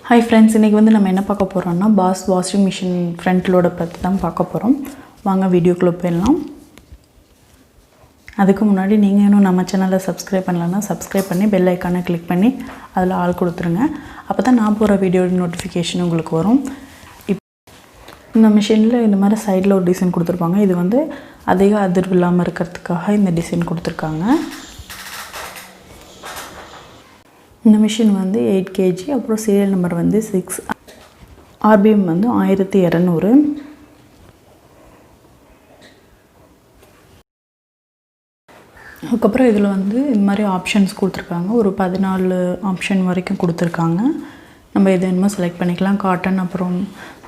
Hi friends, இன்றைக்கி வந்து நம்ம என்ன பார்க்க போகிறோம்னா பாஸ் வாஷிங் மிஷின் ஃப்ரண்ட் லோடை பற்றி தான் பார்க்க போகிறோம். வாங்க வீடியோக்குள்ளே போயிடலாம். அதுக்கு முன்னாடி நீங்கள் இன்னும் நம்ம சேனலை சப்ஸ்கிரைப் பண்ணலன்னா சப்ஸ்கிரைப் பண்ணி பெல் ஐக்கானை கிளிக் பண்ணி அதில் ஆள் கொடுத்துருங்க. அப்போ தான் நான் போகிற வீடியோட நோட்டிஃபிகேஷன் உங்களுக்கு வரும். இந்த மிஷினில் இந்த மாதிரி சைடில் ஒரு டிசைன் கொடுத்துருப்பாங்க. இது வந்து அதிக அதிர்வு இல்லாமல் இருக்கிறதுக்காக இந்த டிசைன் கொடுத்துருக்காங்க. இந்த மிஷின் வந்து 8 kg, அப்புறம் சீரியல் நம்பர் வந்து 6, RPM வந்து 1200. அதுக்கப்புறம் இதில் வந்து இந்த மாதிரி ஆப்ஷன்ஸ் கொடுத்துருக்காங்க. ஒரு 14 ஆப்ஷன் வரைக்கும் கொடுத்துருக்காங்க. நம்ம எது வேணுமோ செலக்ட் பண்ணிக்கலாம். காட்டன், அப்புறம்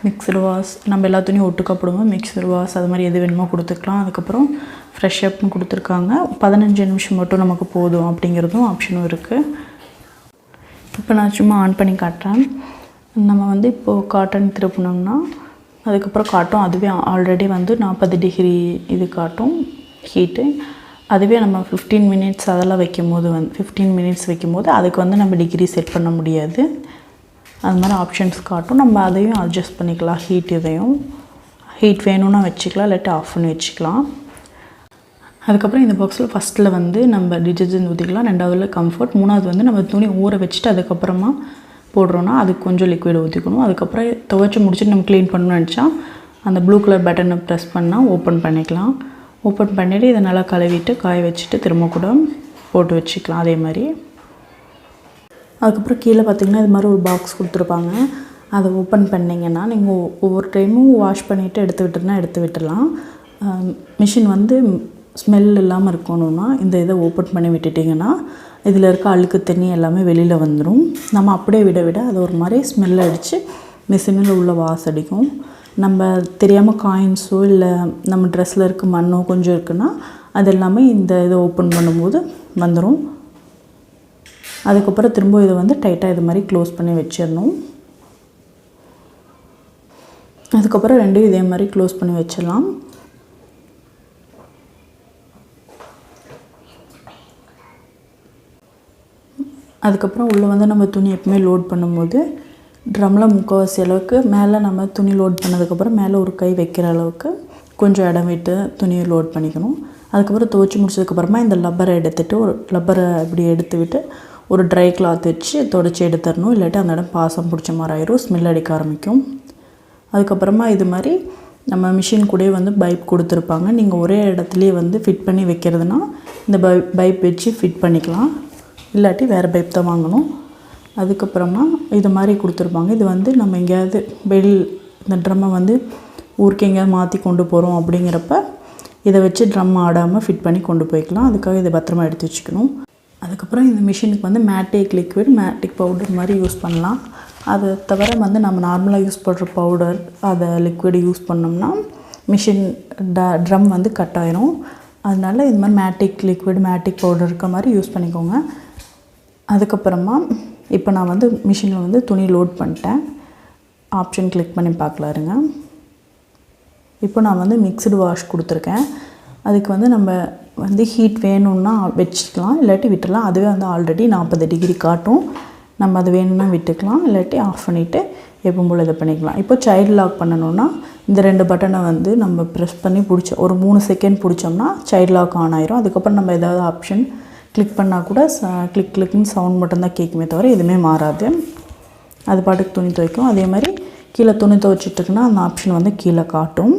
மிக்சடு வாஷ், நம்ம எல்லா துணியும் ஒட்டுக்கப்படுவோம், மிக்சடு வாஷ், அது மாதிரி எது வேணுமோ கொடுத்துக்கலாம். அதுக்கப்புறம் ஃப்ரெஷ் அப்னு கொடுத்துருக்காங்க. 15 நிமிஷம் மட்டும் நமக்கு போதும் அப்படிங்கிறதும் ஆப்ஷனும் இருக்குது. இப்போ நான் சும்மா ஆன் பண்ணி காட்டுறேன். நம்ம வந்து இப்போது காட்டன் திருப்பினோம்னா அதுக்கப்புறம் காட்டும். அதுவே ஆல்ரெடி வந்து 40 டிகிரி இது காட்டும் ஹீட்டு. அதுவே நம்ம 15 மினிட்ஸ் அதெல்லாம் வைக்கும்போது 15 மினிட்ஸ் வைக்கும்போது அதுக்கு வந்து நம்ம டிகிரி செட் பண்ண முடியாது. அது மாதிரி ஆப்ஷன்ஸ் காட்டும். நம்ம அதையும் அட்ஜஸ்ட் பண்ணிக்கலாம். ஹீட் வேணும்னா வச்சுக்கலாம், இல்லாட்டி ஆஃப் பண்ணி வச்சுக்கலாம். அதுக்கப்புறம் இந்த பாக்ஸில் ஃபஸ்ட்டில் வந்து நம்ம டிட்டர்ஜென்ட் ஊற்றிக்கலாம், 2வதுல கம்ஃபர்ட், 3வது வந்து நம்ம துணி ஊற வச்சுட்டு அதுக்கப்புறமா போடுறோன்னா அதுக்கு கொஞ்சம் லிக்விட் ஊற்றிக்கணும். அதுக்கப்புறம் துவைச்சி முடிச்சுட்டு நம்ம க்ளீன் பண்ணணும்னு நினச்சா அந்த ப்ளூ கலர் பட்டனை ப்ரெஸ் பண்ணால் ஓப்பன் பண்ணிக்கலாம். ஓப்பன் பண்ணிவிட்டு இதை நல்லா கழுவிட்டு காய வச்சுட்டு திரும்ப கூட போட்டு வச்சுக்கலாம். அதே மாதிரி அதுக்கப்புறம் கீழே பார்த்திங்கன்னா இது மாதிரி ஒரு பாக்ஸ் கொடுத்துருப்பாங்க. அதை ஓப்பன் பண்ணிங்கன்னா நீங்கள் ஒவ்வொரு டைமும் வாஷ் பண்ணிவிட்டு எடுத்து விட்டுடலாம். மிஷின் வந்து ஸ்மெல் இல்லாமல் இருக்கணும்னா இந்த இதை ஓப்பன் பண்ணி விட்டுட்டிங்கன்னா இதில் இருக்க அழுக்கு தண்ணி எல்லாமே வெளியில் வந்துடும். நம்ம அப்படியே விட அது ஒரு மாதிரி ஸ்மெல் அடித்து மிஷினில் உள்ள வாசடிக்கும். நம்ம தெரியாமல் காயின்ஸோ இல்லை நம்ம ட்ரெஸ்ஸில் இருக்க மண்ணோ கொஞ்சம் இருக்குன்னா அது எல்லாமே இந்த இதை ஓப்பன் பண்ணும்போது வந்துடும். அதுக்கப்புறம் திரும்ப இதை வந்து டைட்டாக இது மாதிரி க்ளோஸ் பண்ணி வச்சிடணும். அதுக்கப்புறம் ரெண்டையும் இதே மாதிரி க்ளோஸ் பண்ணி வச்சிடலாம். அதுக்கப்புறம் உள்ளே வந்து நம்ம துணி எப்பவுமே லோட் பண்ணும்போது ட்ரம்மில் முக்கால்வாசி அளவுக்கு மேலே நம்ம துணி லோட் பண்ணதுக்கப்புறம் மேலே ஒரு கை வைக்கிற அளவுக்கு கொஞ்சம் இடம் விட்டு துணியை லோட் பண்ணிக்கணும். அதுக்கப்புறம் துவைச்சி முடிச்சதுக்கப்புறமா இந்த லப்பரை எடுத்துகிட்டு ஒரு லப்பரை இப்படி எடுத்து விட்டு ஒரு ட்ரை கிளாத் வச்சு துடைச்சி எடுத்துடணும். இல்லாட்டி அந்த இடம் பாசம் பிடிச்ச மாதிரி ஆயிரும், ஸ்மெல் அடிக்க ஆரம்பிக்கும். அதுக்கப்புறமா இது மாதிரி நம்ம மிஷின் கூட வந்து பைப் கொடுத்துருப்பாங்க. நீங்கள் ஒரே இடத்துலையே வந்து ஃபிட் பண்ணி வைக்கிறதுனா இந்த பைப் வச்சு ஃபிட் பண்ணிக்கலாம், இல்லாட்டி வேறு பைப் தான் வாங்கணும். அதுக்கப்புறமா இது மாதிரி கொடுத்துருப்பாங்க. இது வந்து நம்ம எங்கேயாவது இந்த ட்ரம்மை வந்து ஊருக்கு எங்கேயாவது மாற்றி கொண்டு போகிறோம் அப்படிங்கிறப்ப இதை வச்சு ட்ரம் ஆடாமல் ஃபிட் பண்ணி கொண்டு போய்க்கலாம். அதுக்காக இதை பத்திரமா எடுத்து வச்சுக்கணும். அதுக்கப்புறம் இந்த மிஷினுக்கு வந்து மேட்டிக் பவுடர் மாதிரி யூஸ் பண்ணலாம். அதை தவிர வந்து நம்ம நார்மலாக யூஸ் பண்ணுற பவுடர் அதை லிக்விட் யூஸ் பண்ணோம்னா மிஷின் ட்ரம் வந்து கட் ஆயிரும். அதனால இது மாதிரி மேட்டிக் பவுடர் இருக்க மாதிரி யூஸ் பண்ணிக்கோங்க. அதுக்கப்புறமா இப்போ நான் வந்து மிஷினில் வந்து துணி லோட் பண்ணிட்டேன். ஆப்ஷன் கிளிக் பண்ணி பார்க்கலாருங்க. இப்போ நான் வந்து மிக்சடு வாஷ் கொடுத்துருக்கேன். அதுக்கு வந்து நம்ம வந்து ஹீட் வேணும்னா வச்சுக்கலாம், இல்லாட்டி விட்டுடலாம். அதுவே வந்து ஆல்ரெடி 40 டிகிரி காட்டும். நம்ம அது வேணும்னா விட்டுக்கலாம், இல்லாட்டி ஆஃப் பண்ணிவிட்டு எப்பவும் போல் இதை பண்ணிக்கலாம். இப்போ சைல்டு லாக் பண்ணணுன்னா இந்த 2 பட்டனை வந்து நம்ம ப்ரெஸ் பண்ணி ஒரு 3 செகண்ட் பிடிச்சோம்னா சைல்டு லாக் ஆன் ஆயிரும். அதுக்கப்புறம் நம்ம ஏதாவது ஆப்ஷன் கிளிக் பண்ணால் கூட கிளிக்னு சவுண்ட் மட்டும்தான் கேட்குமே தவிர எதுவுமே மாறாது. அது பாட்டுக்கு துணி துவைக்கும். அதே மாதிரி கீழே துணி துவைச்சிட்டுருக்குன்னா அந்த ஆப்ஷன் வந்து கீழே காட்டும்.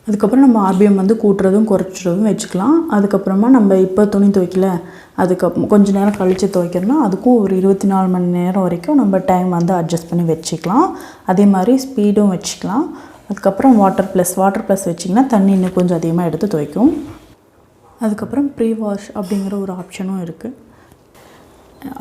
அதுக்கப்புறம் நம்ம RPM வந்து கூட்டுறதும் குறைச்சிறதும் வச்சுக்கலாம். அதுக்கப்புறமா நம்ம இப்போ துணி துவைக்கல, அதுக்கப்புறம் கொஞ்சம் நேரம் கழித்து துவைக்கிறோன்னா அதுக்கும் ஒரு 24 மணி நேரம் வரைக்கும் நம்ம டைம் வந்து அட்ஜஸ்ட் பண்ணி வச்சுக்கலாம். அதே மாதிரி ஸ்பீடும் வச்சுக்கலாம். அதுக்கப்புறம் வாட்டர் ப்ளஸ் வச்சிங்கன்னா தண்ணி இன்னும் கொஞ்சம் அதிகமாக எடுத்து துவைக்கும். அதுக்கப்புறம் ப்ரீ வாஷ் அப்படிங்கிற ஒரு ஆப்ஷனும் இருக்குது.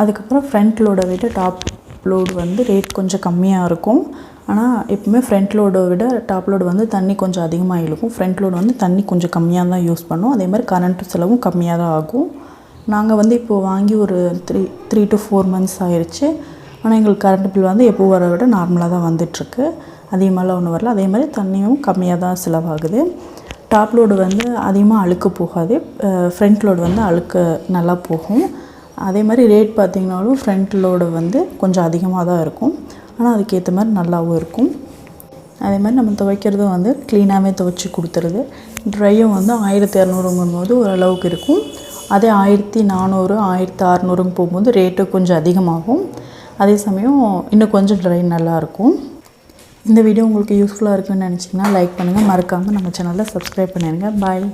அதுக்கப்புறம் ஃப்ரண்ட் லோடை விட டாப் லோடு வந்து ரேட் கொஞ்சம் கம்மியாக இருக்கும். ஆனால் எப்பவுமே ஃப்ரண்ட் லோடை விட டாப் லோடு வந்து தண்ணி கொஞ்சம் அதிகமாக இழுக்கும். ஃப்ரண்ட் லோடு வந்து தண்ணி கொஞ்சம் கம்மியாக தான் யூஸ் பண்ணும். அதே மாதிரி கரண்ட் செலவும் கம்மியாக தான் ஆகும். நாங்கள் வந்து இப்போது வாங்கி ஒரு 3 to 4 months ஆயிடுச்சு. ஆனால் எங்களுக்கு கரண்ட் பில் வந்து எப்போ வர விட நார்மலாக தான் வந்துட்டுருக்கு. அதிகமாகலாம் ஒன்றும் வரல. அதே மாதிரி தண்ணியும் கம்மியாக தான் செலவாகுது. டாப் லோடு வந்து அதிகமாக அழுக்கு போகாது, ஃப்ரண்ட் லோடு வந்து அழுக்கு நல்லா போகும். அதே மாதிரி ரேட் பார்த்திங்கனாலும் ஃப்ரண்ட் லோடு வந்து கொஞ்சம் அதிகமாக தான் இருக்கும். ஆனால் அதுக்கேற்ற மாதிரி நல்லாவும் இருக்கும். அதே மாதிரி நம்ம துவைக்கிறதும் வந்து க்ளீனாகவே துவைச்சி கொடுத்துருது. ட்ரையும் வந்து 1200ங்கும்போது ஓரளவுக்கு இருக்கும். அதே 1400 1600ங்க போகும்போது ரேட்டு கொஞ்சம் அதிகமாகும். அதே சமயம் இன்னும் கொஞ்சம் ட்ரை நல்லாயிருக்கும். இந்த வீடியோ உங்களுக்கு யூஸ்ஃபுல்லாக இருக்குன்னு நினச்சிங்கன்னா லைக் பண்ணுங்கள். மறக்காமல் நம்ம சேனலை சப்ஸ்கிரைப் பண்ணிடுங்க. பாய்.